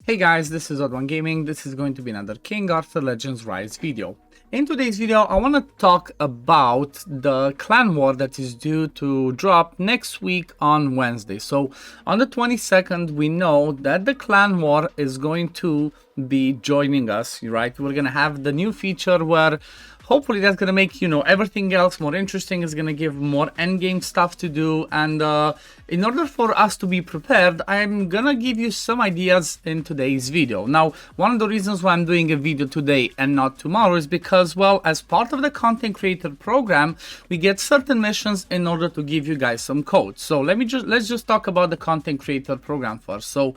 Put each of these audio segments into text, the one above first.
Hey guys, this is Odd1 Gaming. This is going to be another King Arthur Legends Rise video. In today's video, I want to talk about the clan war that is due to drop next week on Wednesday. So on the 22nd, we know that the clan war is going to be joining us, right? We're going to have the new feature where hopefully that's going to make, everything else more interesting. It's going to give more endgame stuff to do. And in order for us to be prepared, I'm going to give you some ideas in today's video. Now, one of the reasons why I'm doing a video today and not tomorrow is because, well, as part of the content creator program, we get certain missions in order to give you guys some code. So let's just talk about the content creator program first. So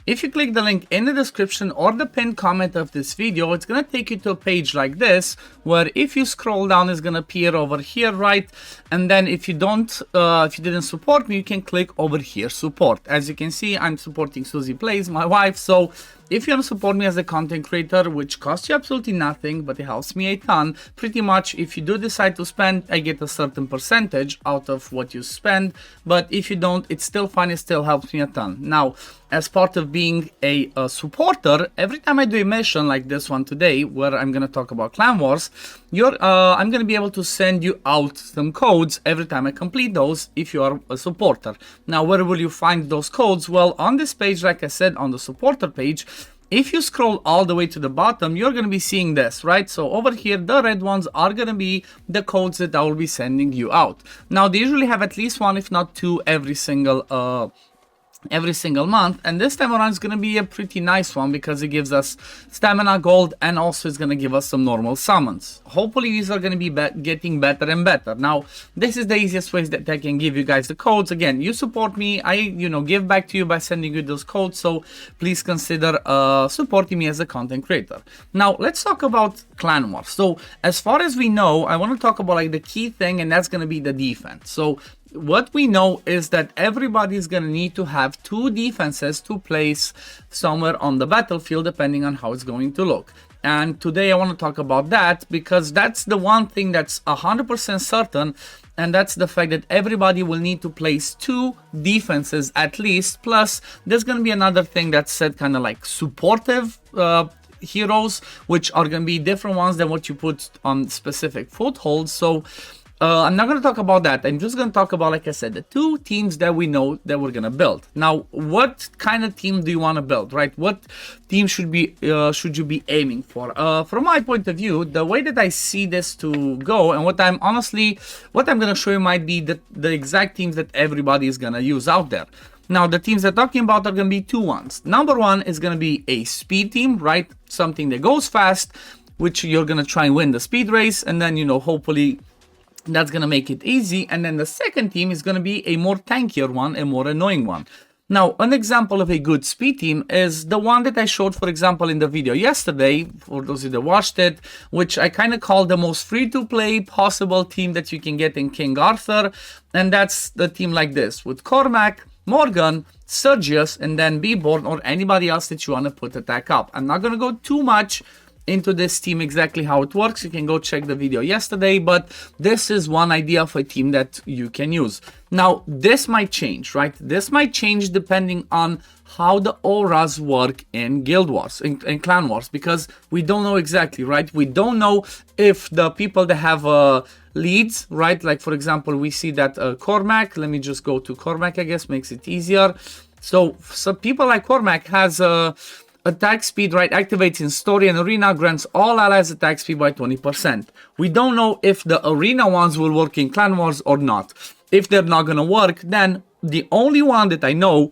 if you click the link in the description or the pinned comment of this video, it's going to take you to a page like this, where if you scroll down, it's going to appear over here, right? And then if you didn't support me, you can click over here, support. As you can see, I'm supporting Susie Plays, my wife. So if you want to support me as a content creator, which costs you absolutely nothing, but it helps me a ton, pretty much if you do decide to spend, I get a certain percentage out of what you spend. But if you don't, it's still fine, it still helps me a ton. Now, as part of being a supporter, every time I do a mission like this one today, where I'm going to talk about Clan Wars, I'm going to be able to send you out some codes every time I complete those if you are a supporter. Now, where will you find those codes? Well, on this page, like I said, on the supporter page, if you scroll all the way to the bottom, you're going to be seeing this, right? So over here, the red ones are going to be the codes that I will be sending you out. Now, they usually have at least one, if not two, every single month, and this time around is going to be a pretty nice one because it gives us stamina, gold, and also it's going to give us some normal summons. Hopefully these are going to be getting better and better. Now, this is the easiest ways that I can give you guys the codes. Again, you support me, I give back to you by sending you those codes, so please consider supporting me as a content creator. Now, let's talk about Clan Wars. So as far as we know, I want to talk about like the key thing, and that's going to be the defense. So what we know is that everybody is going to need to have two defenses to place somewhere on the battlefield, depending on how it's going to look. And today I want to talk about that because that's the one thing that's 100% certain, and that's the fact that everybody will need to place two defenses at least. Plus, there's going to be another thing that's said kind of like supportive heroes, which are going to be different ones than what you put on specific footholds. So I'm not going to talk about that. I'm just going to talk about, like I said, the two teams that we know that we're going to build. Now, what kind of team do you want to build, right? What team should you be aiming for? From my point of view, the way that I see this to go, and what I'm going to show you might be the exact teams that everybody is going to use out there. Now, the teams I'm talking about are going to be two ones. Number one is going to be a speed team, right? Something that goes fast, which you're going to try and win the speed race, and then, hopefully that's going to make it easy. And then the second team is going to be a more tankier one, a more annoying one. Now, an example of a good speed team is the one that I showed, for example, in the video yesterday, for those of you that watched it, which I kind of call the most free-to-play possible team that you can get in King Arthur. And that's the team like this, with Cormac, Morgan, Sergius, and then Beborn, or anybody else that you want to put attack up. I'm not going to go too much into this team exactly how it works. You can go check the video yesterday, but this is one idea of a team that you can use. Now, this might change, right? This might change depending on how the auras work in Guild Wars, in Clan Wars, because we don't know exactly, right? We don't know if the people that have leads, right? Like, for example, we see that Cormac, let me just go to Cormac, I guess, makes it easier. So people like Cormac has attack speed, right, activates in story and arena, grants all allies attack speed by 20%. We don't know if the arena ones will work in Clan Wars or not. If they're not going to work, then the only one that I know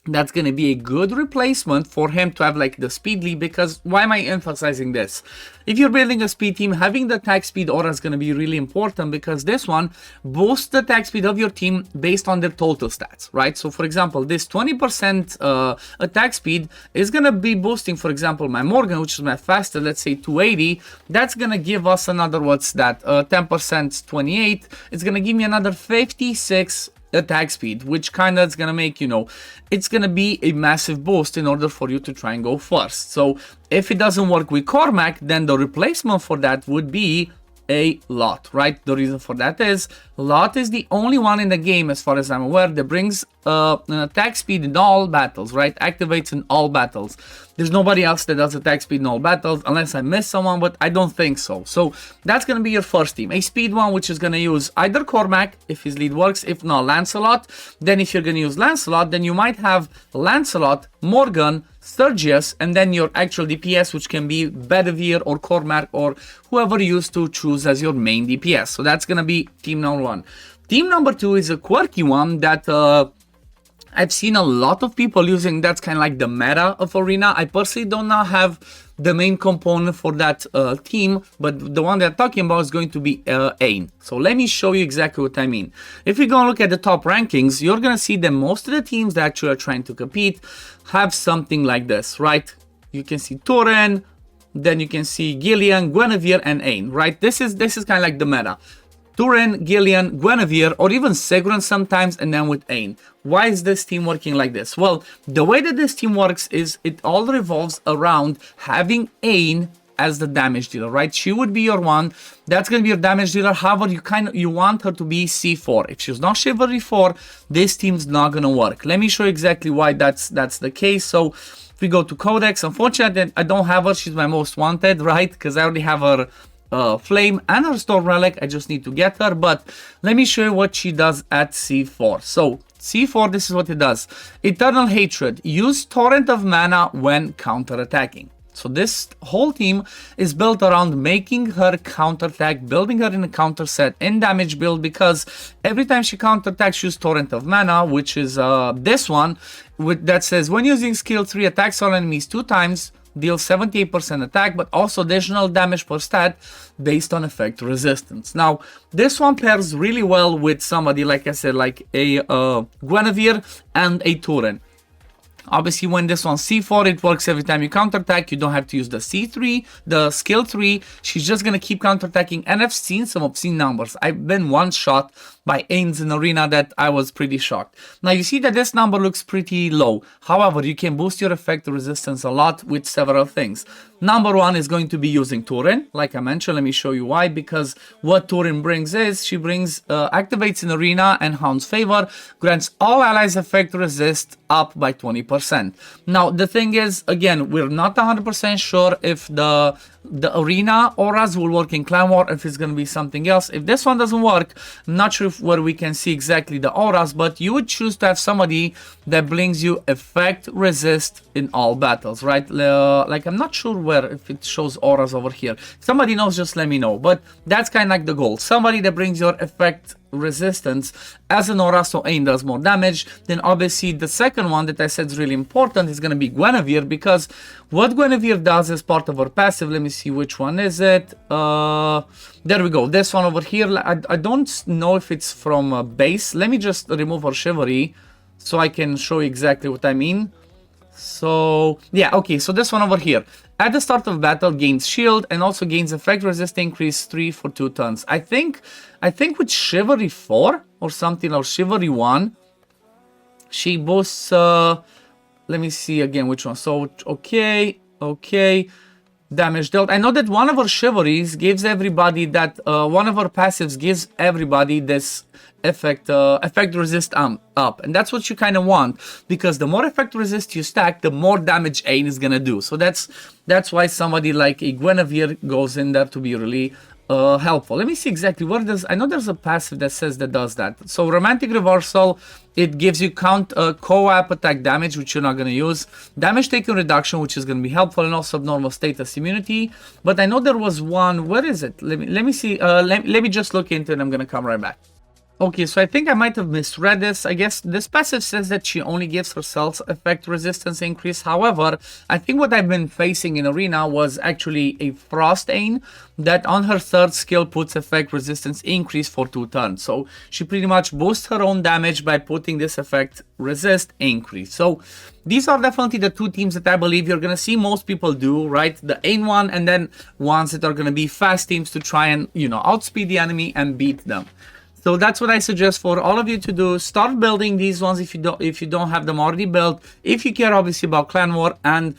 that's going to be a good replacement for him to have like the speed lead, because why am I emphasizing this? If you're building a speed team, having the attack speed aura is going to be really important, because this one boosts the attack speed of your team based on their total stats, right? So for example, this 20% attack speed is going to be boosting, for example, my Morgan, which is my faster, let's say 280. That's going to give us another, what's that, 10% 28. It's going to give me another 56 attack speed, which kind of is going to make, it's going to be a massive boost in order for you to try and go first. So if it doesn't work with Cormac, then the replacement for that would be a lot, right? The reason for that is Lot is the only one in the game, as far as I'm aware, that brings an attack speed in all battles, right? Activates in all battles. There's nobody else that does attack speed in all battles, unless I miss someone, but I don't think so. So that's going to be your first team. A speed one, which is going to use either Cormac, if his lead works, if not Lancelot. Then if you're going to use Lancelot, then you might have Lancelot, Morgan, Sergius, and then your actual DPS, which can be Bedivere or Cormac or whoever you used to choose as your main DPS. So that's going to be team number one. Team number two is a quirky one that I've seen a lot of people using. That's kind of like the meta of Arena. I personally do not have the main component for that team, but the one that I'm talking about is going to be Ain. So let me show you exactly what I mean. If we go and look at the top rankings, you're going to see that most of the teams that actually are trying to compete have something like this, right? You can see Turin, then you can see Gillian, Guinevere, and Ain, right? This is kind of like the meta. Turin, Gillian, Guinevere, or even Sigrun sometimes, and then with Ain. Why is this team working like this? Well, the way that this team works is it all revolves around having Ain as the damage dealer, right? She would be your one. That's going to be your damage dealer. However, you want her to be C4. If she's not Chivalry 4, this team's not going to work. Let me show you exactly why that's the case. So if we go to Codex, unfortunately, I don't have her. She's my most wanted, right? Because I already have her Flame and her Storm Relic. I just need to get her, but let me show you what she does at C4. So C4, this is what it does. Eternal Hatred. Use Torrent of Mana when counter-attacking. So this whole team is built around making her counterattack, building her in a counter set in damage build, because every time she counterattacks, she uses Torrent of Mana, which is this one that says when using skill 3, attacks all enemies 2 times, deal 78% attack, but also additional damage per stat based on effect resistance. Now, this one pairs really well with somebody, like I said, like a Guinevere and a Turin. Obviously, when this one's C4, it works every time you counterattack. You don't have to use the C3, the skill 3. She's just going to keep counterattacking. And I've seen some obscene numbers. I've been one shot by Ains in Arena that I was pretty shocked. Now, you see that this number looks pretty low. However, you can boost your effect resistance a lot with several things. Number one is going to be using Turin. Like I mentioned, let me show you why. Because what Turin brings is, she brings, activates in Arena and Hound's Favor, grants all allies effect resist up by 20%. Now, the thing is, again, we're not 100% sure if the Arena auras will work in Clan War, if it's going to be something else. If this one doesn't work, I'm not sure where we can see exactly the auras, but you would choose to have somebody that brings you effect resist in all battles, right? Like, I'm not sure where, if it shows auras over here. If somebody knows, just let me know. But that's kind of like the goal. Somebody that brings your effect resistance as an aura, so Ain does more damage. Then obviously the second one that I said is really important is going to be Guinevere, because what Guinevere does as part of her passive, let me see which one is it. There we go, this one over here. I don't know if it's from base. Let me just remove her Chivalry so I can show you exactly what I mean. So yeah, okay, so this one over here. At the start of battle, gains shield and also gains effect resist increase 3 for 2 turns. I think with Chivalry 4 or something, or Chivalry 1, she boosts, let me see again which one. So, okay, damage dealt. I know that one of her Chivalries gives everybody that, one of her passives gives everybody this effect resist up, and that's what you kind of want, because the more effect resist you stack, the more damage Ain is gonna do. So that's why somebody like a Guinevere goes in there to be really helpful. Let me see exactly where does, I know there's a passive that says that does that. So Romantic Reversal, it gives you co-op attack damage, which you're not going to use, damage taken reduction, which is going to be helpful, and also abnormal status immunity. But I know there was one, where is it? Let me see, let me just look into it, I'm going to come right back. Okay, so I think I might have misread this. I guess this passive says that she only gives herself effect resistance increase. However, I think what I've been facing in Arena was actually a Frost Ain that on her third skill puts effect resistance increase for 2 turns. So she pretty much boosts her own damage by putting this effect resist increase. So these are definitely the two teams that I believe you're going to see most people do, right? The Ain one, and then ones that are going to be fast teams to try and, you know, outspeed the enemy and beat them. So that's what I suggest for all of you to do. Start building these ones if you don't have them already built. If you care obviously about Clan War and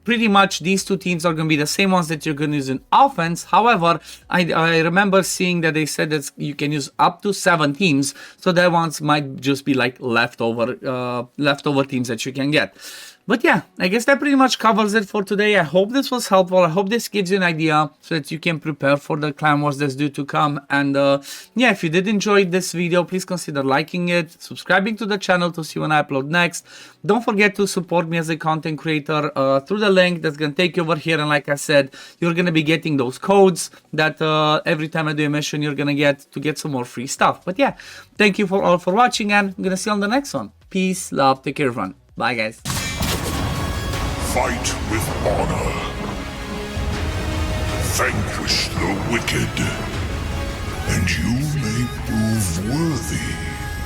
pretty much these two teams are going to be the same ones that you're going to use in offense. However, I remember seeing that they said that you can use up to 7 teams, so that ones might just be like leftover teams that you can get. But yeah, I guess that pretty much covers it for today. I hope this was helpful. I hope this gives you an idea so that you can prepare for the Clan Wars that's due to come. And yeah, if you did enjoy this video, please consider liking it, subscribing to the channel to see when I upload next. Don't forget to support me as a content creator through the link that's going to take you over here. And like I said, you're going to be getting those codes that every time I do a mission, you're going to get some more free stuff. But yeah, thank you all for watching, and I'm going to see you on the next one. Peace, love, take care, everyone. Bye, guys. Fight with honor. Vanquish the wicked, and you may prove worthy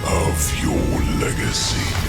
of your legacy.